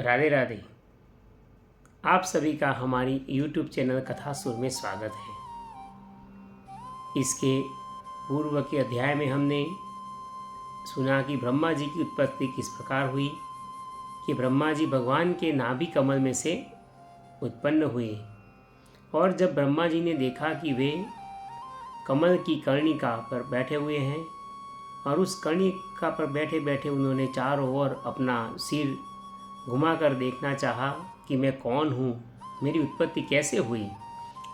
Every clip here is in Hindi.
राधे राधे। आप सभी का हमारी YouTube चैनल कथा सुर में स्वागत है। इसके पूर्व के अध्याय में हमने सुना कि ब्रह्मा जी की उत्पत्ति किस प्रकार हुई, कि ब्रह्मा जी भगवान के नाभि कमल में से उत्पन्न हुए और जब ब्रह्मा जी ने देखा कि वे कमल की कर्णिका पर बैठे हुए हैं और उस कर्णिका पर बैठे बैठे उन्होंने चारों ओर अपना सिर घुमाकर देखना चाहा कि मैं कौन हूँ, मेरी उत्पत्ति कैसे हुई,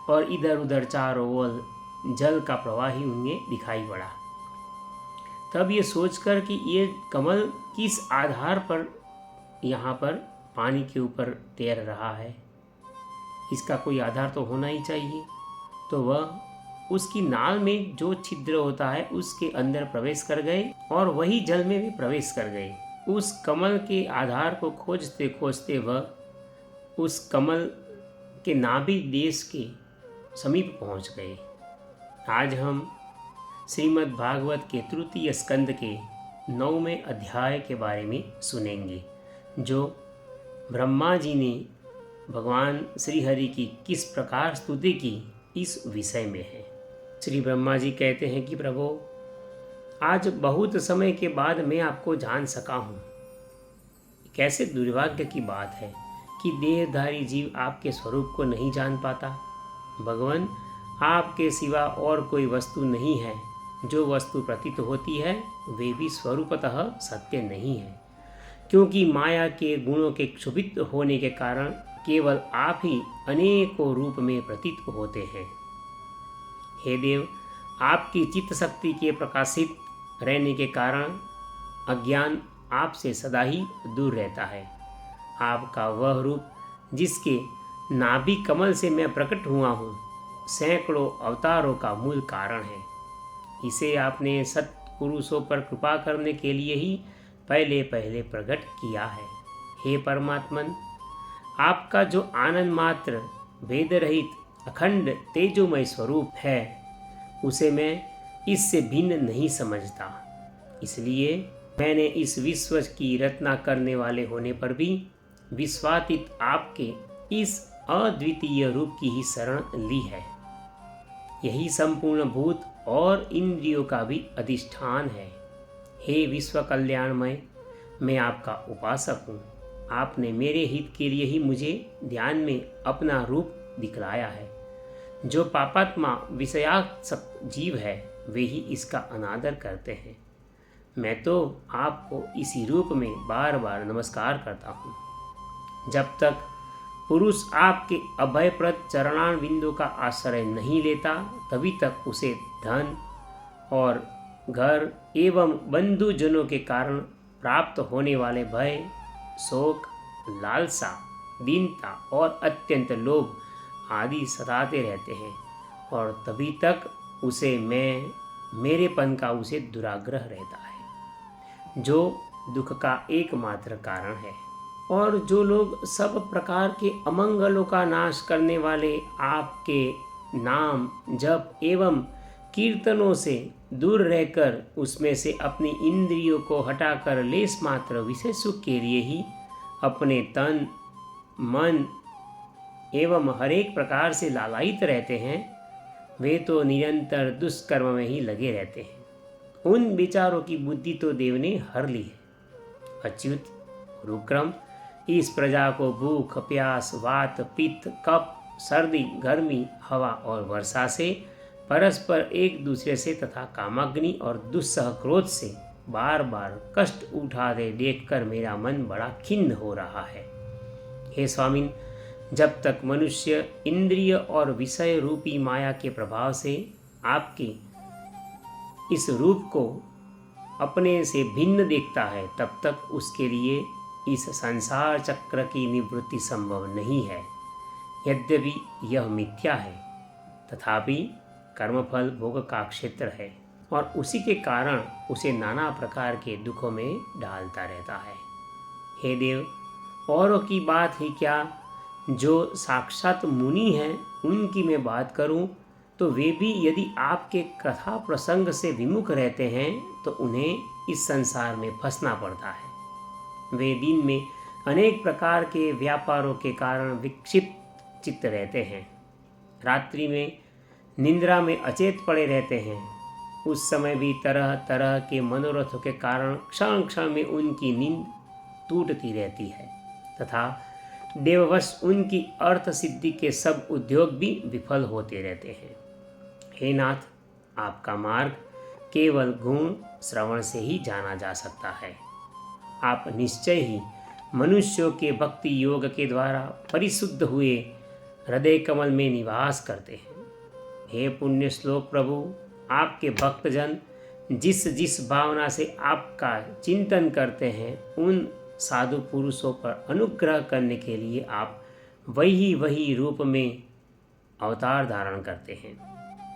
और इधर उधर चारों ओर जल का प्रवाह ही उन्हें दिखाई पड़ा। तब ये सोचकर कि ये कमल किस आधार पर यहाँ पर पानी के ऊपर तैर रहा है, इसका कोई आधार तो होना ही चाहिए। तो वह उसकी नाल में जो छिद्र होता है उसके अंदर प्रवेश कर गए और वही जल में भी प्रवेश कर गए। उस कमल के आधार को खोजते खोजते वह उस कमल के नाभि देश के समीप पहुंच गए। आज हम श्रीमद् भागवत के तृतीय स्कंद के 9वें अध्याय के बारे में सुनेंगे, जो ब्रह्मा जी ने भगवान श्री हरि की किस प्रकार स्तुति की इस विषय में है। श्री ब्रह्मा जी कहते हैं कि प्रभु, आज बहुत समय के बाद मैं आपको जान सका हूँ। कैसे दुर्भाग्य की बात है कि देहधारी जीव आपके स्वरूप को नहीं जान पाता। भगवान, आपके सिवा और कोई वस्तु नहीं है। जो वस्तु प्रतीत होती है वे भी स्वरूपतः सत्य नहीं है, क्योंकि माया के गुणों के क्षुभित होने के कारण केवल आप ही अनेकों रूप में प्रतीत होते हैं। हे देव, आपकी चित्त शक्ति के प्रकाशित रहने के कारण अज्ञान आपसे सदा ही दूर रहता है। आपका वह रूप जिसके नाभि कमल से मैं प्रकट हुआ हूँ, सैकड़ों अवतारों का मूल कारण है। इसे आपने सत्पुरुषों पर कृपा करने के लिए ही पहले पहले प्रकट किया है। हे परमात्मन, आपका जो आनंद मात्र भेद रहित अखंड तेजोमय स्वरूप है उसे मैं इससे भिन्न नहीं समझता। इसलिए मैंने इस विश्व की रचना करने वाले होने पर भी विश्वातीत आपके इस अद्वितीय रूप की ही शरण ली है। यही संपूर्ण भूत और इंद्रियों का भी अधिष्ठान है। हे विश्व कल्याणमय, मैं आपका उपासक हूँ। आपने मेरे हित के लिए ही मुझे ध्यान में अपना रूप दिखलाया है। जो पापात्मा विषयासक्त जीव है वे ही इसका अनादर करते हैं। मैं तो आपको इसी रूप में बार बार नमस्कार करता हूँ। जब तक पुरुष आपके अभयप्रद चरणारविंदों का आश्रय नहीं लेता तभी तक उसे धन और घर एवं बंधुजनों के कारण प्राप्त होने वाले भय, शोक, लालसा, दीनता और अत्यंत लोभ आदि सताते रहते हैं, और तभी तक उसे मेरेपन का उसे दुराग्रह रहता है, जो दुख का एकमात्र कारण है। और जो लोग सब प्रकार के अमंगलों का नाश करने वाले आपके नाम जप एवं कीर्तनों से दूर रहकर उसमें से अपनी इंद्रियों को हटाकर लेस मात्र विषय सुख के लिए ही अपने तन मन एवं हरेक प्रकार से लालायित रहते हैं, वे तो निरंतर दुष्कर्म में ही लगे रहते हैं। उन विचारों की बुद्धि तो देव ने हर ली है। अच्युत रुक्रम, इस प्रजा को भूख, प्यास, वात, पित्त, कफ, सर्दी, गर्मी, हवा और वर्षा से परस्पर एक दूसरे से तथा कामाग्नि और दुस्सह क्रोध से बार बार कष्ट उठाते देखकर मेरा मन बड़ा खिन्न हो रहा है। हे स्वामिन, जब तक मनुष्य इंद्रिय और विषय रूपी माया के प्रभाव से आपके इस रूप को अपने से भिन्न देखता है तब तक उसके लिए इस संसार चक्र की निवृत्ति संभव नहीं है। यद्यपि यह मिथ्या है तथापि कर्मफल भोग का क्षेत्र है और उसी के कारण उसे नाना प्रकार के दुखों में डालता रहता है। हे देव, औरों की बात ही क्या, जो साक्षात मुनि हैं उनकी मैं बात करूं तो वे भी यदि आपके कथा प्रसंग से विमुख रहते हैं तो उन्हें इस संसार में फंसना पड़ता है। वे दिन में अनेक प्रकार के व्यापारों के कारण विक्षिप्त चित्त रहते हैं। रात्रि में निद्रा में अचेत पड़े रहते हैं। उस समय भी तरह तरह के मनोरथों के कारण क्षण क्षण में उनकी नींद टूटती रहती है तथा देववश उनकी अर्थ सिद्धि के सब उद्योग भी विफल होते रहते हैं। हे नाथ, आपका मार्ग केवल गुण श्रवण से ही जाना जा सकता है। आप निश्चय ही मनुष्यों के भक्ति योग के द्वारा परिशुद्ध हुए हृदय कमल में निवास करते हैं। हे पुण्य श्लोक प्रभु, आपके भक्तजन जिस जिस भावना से आपका चिंतन करते हैं, उन साधु पुरुषों पर अनुग्रह करने के लिए आप वही वही रूप में अवतार धारण करते हैं।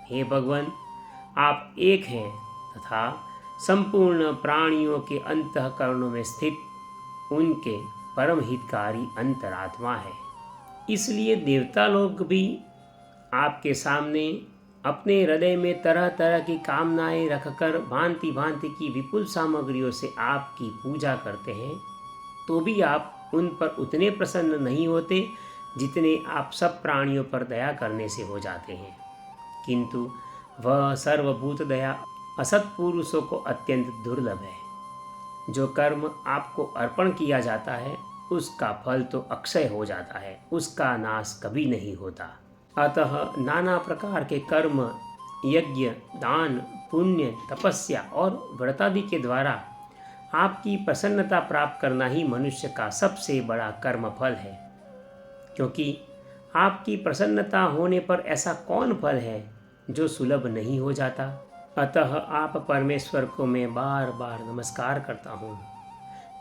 हे भगवान, आप एक हैं तथा संपूर्ण प्राणियों के अंतःकरणों में स्थित उनके परम हितकारी अंतरात्मा है। इसलिए देवता लोग भी आपके सामने अपने हृदय में तरह तरह की कामनाएं रखकर भांति भांति की विपुल सामग्रियों से आपकी पूजा करते हैं, तो भी आप उन पर उतने प्रसन्न नहीं होते जितने आप सब प्राणियों पर दया करने से हो जाते हैं। किंतु वह सर्वभूत दया असत पुरुषों को अत्यंत दुर्लभ है। जो कर्म आपको अर्पण किया जाता है उसका फल तो अक्षय हो जाता है, उसका नाश कभी नहीं होता। अतः नाना प्रकार के कर्म, यज्ञ, दान, पुण्य, तपस्या और व्रतादि के द्वारा आपकी प्रसन्नता प्राप्त करना ही मनुष्य का सबसे बड़ा कर्म फल है। क्योंकि आपकी प्रसन्नता होने पर ऐसा कौन फल है जो सुलभ नहीं हो जाता। अतः आप परमेश्वर को मैं बार बार नमस्कार करता हूँ।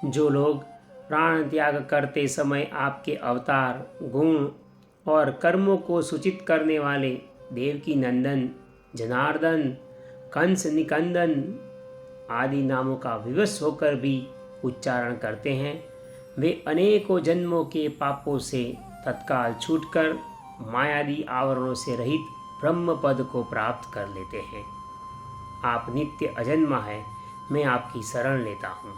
जो लोग प्राण त्याग करते समय आपके अवतार, गुण और कर्मों को सूचित करने वाले देवकी नंदन, जनार्दन, कंस निकंदन आदि नामों का विवश होकर भी उच्चारण करते हैं, वे अनेकों जन्मों के पापों से तत्काल छूटकर मायादी आवरणों से रहित ब्रह्म पद को प्राप्त कर लेते हैं। आप नित्य अजन्मा है, मैं आपकी शरण लेता हूँ।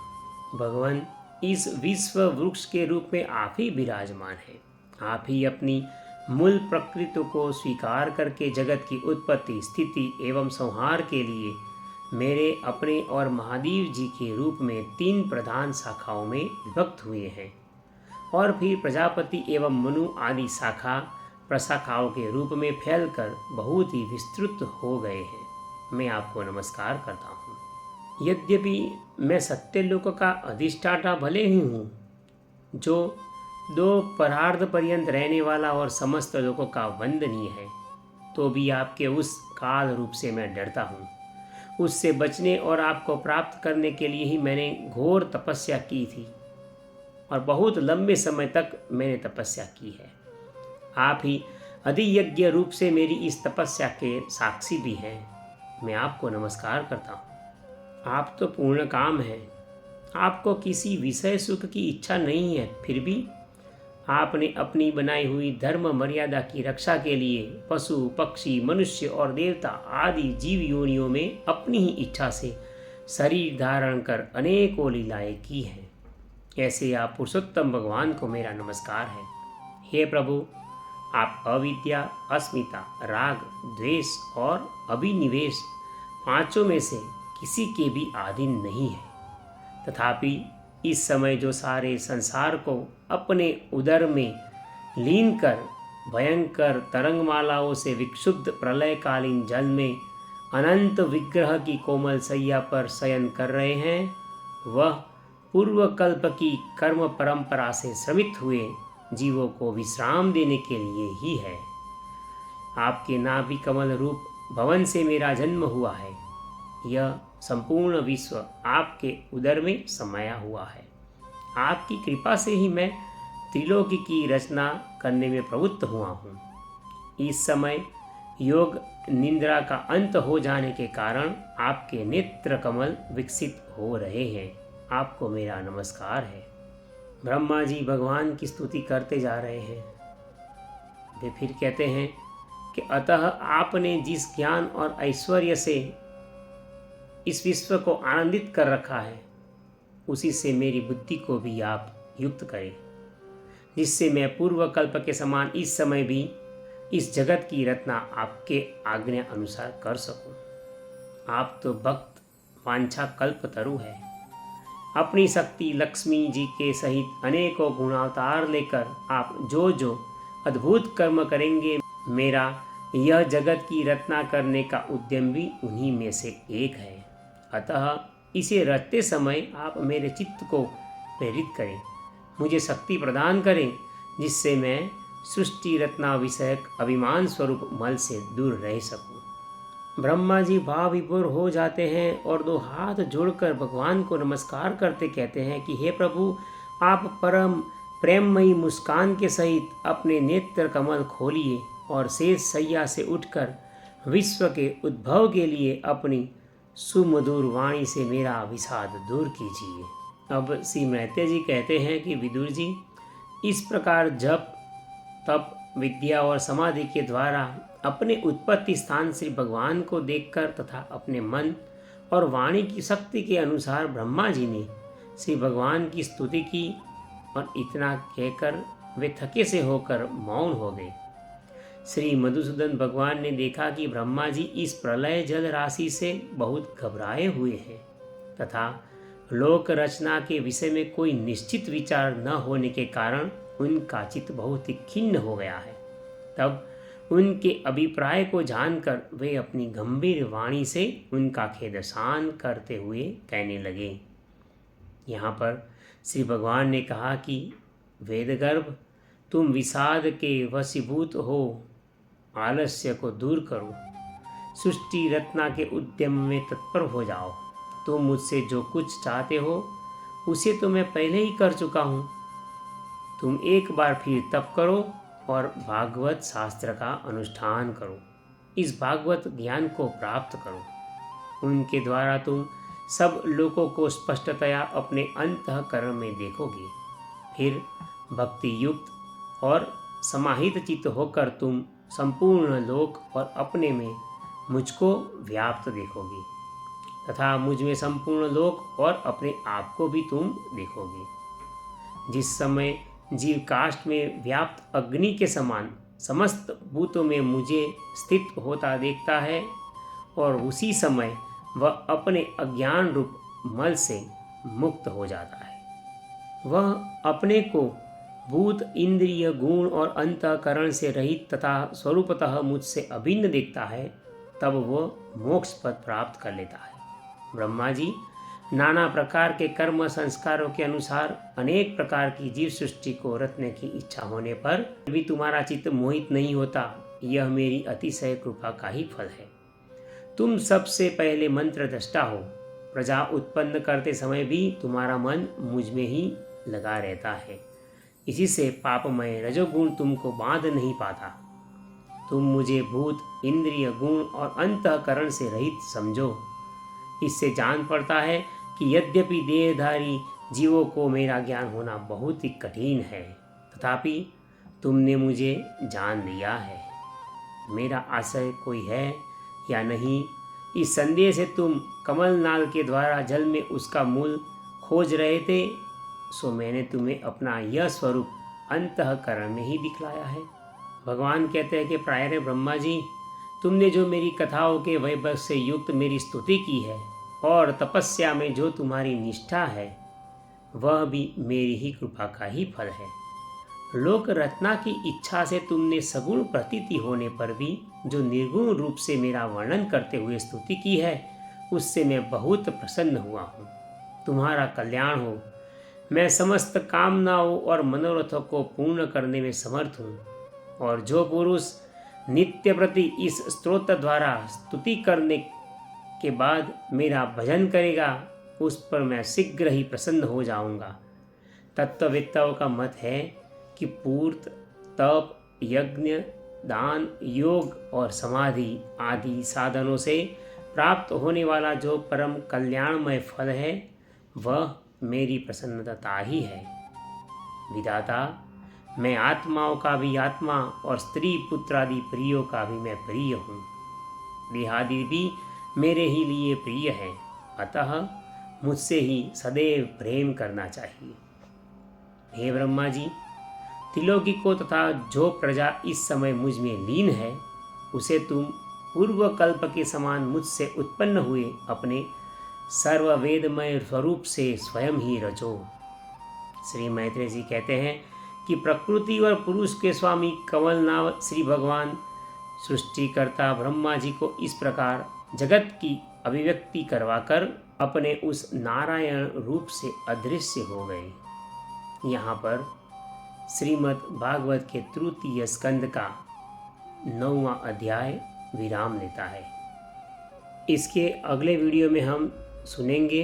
भगवान, इस विश्व वृक्ष के रूप में आप ही विराजमान हैं। आप ही अपनी मूल प्रकृति को स्वीकार करके जगत की उत्पत्ति, स्थिति एवं संहार के लिए मेरे अपने और महादेव जी के रूप में 3 प्रधान शाखाओं में विभक्त हुए हैं और फिर प्रजापति एवं मनु आदि शाखा प्रशाखाओं के रूप में फैलकर बहुत ही विस्तृत हो गए हैं। मैं आपको नमस्कार करता हूँ। यद्यपि मैं सत्यलोक का अधिष्ठाता भले ही हूँ, जो 2 परार्ध पर्यंत रहने वाला और समस्त लोकों का वंदनीय है, तो भी आपके उस काल रूप से मैं डरता हूँ। उससे बचने और आपको प्राप्त करने के लिए ही मैंने घोर तपस्या की थी और बहुत लंबे समय तक मैंने तपस्या की है। आप ही अधियज्ञ रूप से मेरी इस तपस्या के साक्षी भी हैं। मैं आपको नमस्कार करता हूँ। आप तो पूर्ण काम हैं, आपको किसी विषय सुख की इच्छा नहीं है, फिर भी आपने अपनी बनाई हुई धर्म मर्यादा की रक्षा के लिए पशु, पक्षी, मनुष्य और देवता आदि जीव योनियों में अपनी ही इच्छा से शरीर धारण कर अनेकों लीलाएं की हैं। ऐसे आप पुरुषोत्तम भगवान को मेरा नमस्कार है। हे प्रभु, आप अविद्या, अस्मिता, राग, द्वेष और अभिनिवेश 5 में से किसी के भी अधीन नहीं है। तथापि इस समय जो सारे संसार को अपने उदर में लीन कर भयंकर तरंगमालाओं से विक्षुब्ध प्रलयकालीन जल में अनंत विग्रह की कोमल सैया पर शयन कर रहे हैं, वह पूर्व कल्प की कर्म परंपरा से श्रमित हुए जीवों को विश्राम देने के लिए ही है। आपके नाभि कमल रूप भवन से मेरा जन्म हुआ है। यह संपूर्ण विश्व आपके उदर में समाया हुआ है। आपकी कृपा से ही मैं त्रिलोकी की रचना करने में प्रवृत्त हुआ हूँ। इस समय योग निद्रा का अंत हो जाने के कारण आपके नेत्र कमल विकसित हो रहे हैं। आपको मेरा नमस्कार है। ब्रह्मा जी भगवान की स्तुति करते जा रहे हैं। वे फिर कहते हैं कि अतः आपने जिस ज्ञान और ऐश्वर्य से इस विश्व को आनंदित कर रखा है, उसी से मेरी बुद्धि को भी आप युक्त करे, जिससे मैं पूर्व कल्प के समान इस समय भी इस जगत की रचना आपके आज्ञा अनुसार कर सकूं। आप तो भक्त वांछा कल्प तरु है। अपनी शक्ति लक्ष्मी जी के सहित अनेकों गुणावतार लेकर आप जो जो अद्भुत कर्म करेंगे, मेरा यह जगत की रचना करने का उद्यम भी उन्हीं में से एक है। अतः इसे रचते समय आप मेरे चित्त को प्रेरित करें, मुझे शक्ति प्रदान करें, जिससे मैं सृष्टि रत्ना विषयक अभिमान स्वरूप मल से दूर रह सकूं। ब्रह्मा जी भाव विभोर हो जाते हैं और दो हाथ जोड़कर भगवान को नमस्कार करते कहते हैं कि हे प्रभु, आप परम प्रेममयी मुस्कान के सहित अपने नेत्र कमल खोलिए और शेष सैया से उठकर विश्व के उद्भव के लिए अपनी सुमधुर वाणी से मेरा विषाद दूर कीजिए। अब श्री मैत्रेय जी कहते हैं कि विदुर जी, इस प्रकार जप तप विद्या और समाधि के द्वारा अपने उत्पत्ति स्थान श्री भगवान को देखकर तथा अपने मन और वाणी की शक्ति के अनुसार ब्रह्मा जी ने श्री भगवान की स्तुति की और इतना कहकर वे थके से होकर मौन हो गए। श्री मधुसूदन भगवान ने देखा कि ब्रह्मा जी इस प्रलय जल राशि से बहुत घबराए हुए हैं तथा लोक रचना के विषय में कोई निश्चित विचार न होने के कारण उनका चित्त बहुत ही खिन्न हो गया है। तब उनके अभिप्राय को जानकर वे अपनी गंभीर वाणी से उनका खेद शांत करते हुए कहने लगे। यहाँ पर श्री भगवान ने कहा कि वेदगर्भ, तुम विषाद के वशीभूत हो, आलस्य को दूर करो, सृष्टि रत्ना के उद्यम में तत्पर हो जाओ। तुम मुझसे जो कुछ चाहते हो उसे तो मैं पहले ही कर चुका हूँ। तुम एक बार फिर तप करो और भागवत शास्त्र का अनुष्ठान करो, इस भागवत ज्ञान को प्राप्त करो। उनके द्वारा तुम सब लोगों को स्पष्टतया अपने अंतःकरण में देखोगे। फिर भक्ति युक्त और समाहित चित्त होकर तुम संपूर्ण लोक और अपने में मुझको व्याप्त देखोगे तथा मुझ में संपूर्ण लोक और अपने आप को भी तुम देखोगे। जिस समय जीव काष्ठ में व्याप्त अग्नि के समान समस्त भूतों में मुझे स्थित होता देखता है और उसी समय वह अपने अज्ञान रूप मल से मुक्त हो जाता है। वह अपने को भूत इंद्रिय गुण और अंतःकरण से रहित तथा स्वरूपतः मुझसे अभिन्न देखता है। तब वह मोक्ष पद प्राप्त कर लेता है। ब्रह्मा जी, नाना प्रकार के कर्म संस्कारों के अनुसार अनेक प्रकार की जीव सृष्टि को रचने की इच्छा होने पर भी तुम्हारा चित्त मोहित नहीं होता, यह मेरी अतिशय कृपा का ही फल है। तुम सबसे पहले मंत्र दृष्टा हो। प्रजा उत्पन्न करते समय भी तुम्हारा मन मुझ में ही लगा रहता है। इसी से पापमय रजोगुण तुमको बांध नहीं पाता। तुम मुझे भूत इंद्रिय गुण और अंतःकरण से रहित समझो। इससे जान पड़ता है कि यद्यपि देहधारी जीवों को मेरा ज्ञान होना बहुत ही कठिन है, तथापि तुमने मुझे जान लिया है। मेरा आशय कोई है या नहीं, इस संदेह से तुम कमल नाल के द्वारा जल में उसका मूल खोज रहे थे, सो मैंने तुम्हें अपना यह स्वरूप अंतःकरण में ही दिखलाया है। भगवान कहते हैं कि प्रायः ब्रह्मा जी, तुमने जो मेरी कथाओं के वैभव से युक्त मेरी स्तुति की है और तपस्या में जो तुम्हारी निष्ठा है, वह भी मेरी ही कृपा का ही फल है। लोक रत्ना की इच्छा से तुमने सगुण प्रतीति होने पर भी जो निर्गुण रूप से मेरा वर्णन करते हुए स्तुति की है, उससे मैं बहुत प्रसन्न हुआ हूँ। तुम्हारा कल्याण हो। मैं समस्त कामनाओं और मनोरथों को पूर्ण करने में समर्थ हूँ, और जो पुरुष नित्य प्रति इस स्तोत्र द्वारा स्तुति करने के बाद मेरा भजन करेगा, उस पर मैं शीघ्र ही प्रसन्न हो जाऊंगा। तत्ववेत्ताओं का मत है कि पूर्त, तप, यज्ञ, दान, योग और समाधि आदि साधनों से प्राप्त होने वाला जो परम कल्याणमय फल है, वह मेरी प्रसन्नता ही है। विधाता, मैं आत्माओं का भी आत्मा और स्त्री पुत्रादि प्रियों का भी मैं प्रिय हूँ। देहादि भी मेरे ही लिए प्रिय है, अतः मुझसे ही सदैव प्रेम करना चाहिए। हे ब्रह्मा जी, त्रिलोकी को तथा जो प्रजा इस समय मुझ में लीन है उसे तुम पूर्व कल्प के समान मुझसे उत्पन्न हुए अपने सर्ववेदमय स्वरूप से स्वयं ही रचो। श्री मैत्रेय जी कहते हैं कि प्रकृति और पुरुष के स्वामी कमलनाव श्री भगवान सृष्टिकर्ता ब्रह्मा जी को इस प्रकार जगत की अभिव्यक्ति करवाकर अपने उस नारायण रूप से अदृश्य हो गए। यहाँ पर श्रीमद् भागवत के तृतीय स्कंद का 9वां अध्याय विराम लेता है। इसके अगले वीडियो में हम सुनेंगे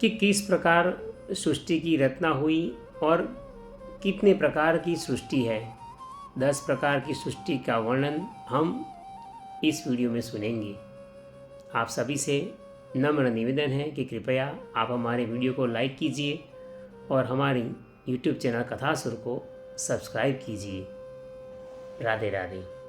कि किस प्रकार सृष्टि की रचना हुई और कितने प्रकार की सृष्टि है। 10 प्रकार की सृष्टि का वर्णन हम इस वीडियो में सुनेंगे। आप सभी से नम्र निवेदन है कि कृपया आप हमारे वीडियो को लाइक कीजिए और हमारी YouTube चैनल कथासुर को सब्सक्राइब कीजिए। राधे राधे।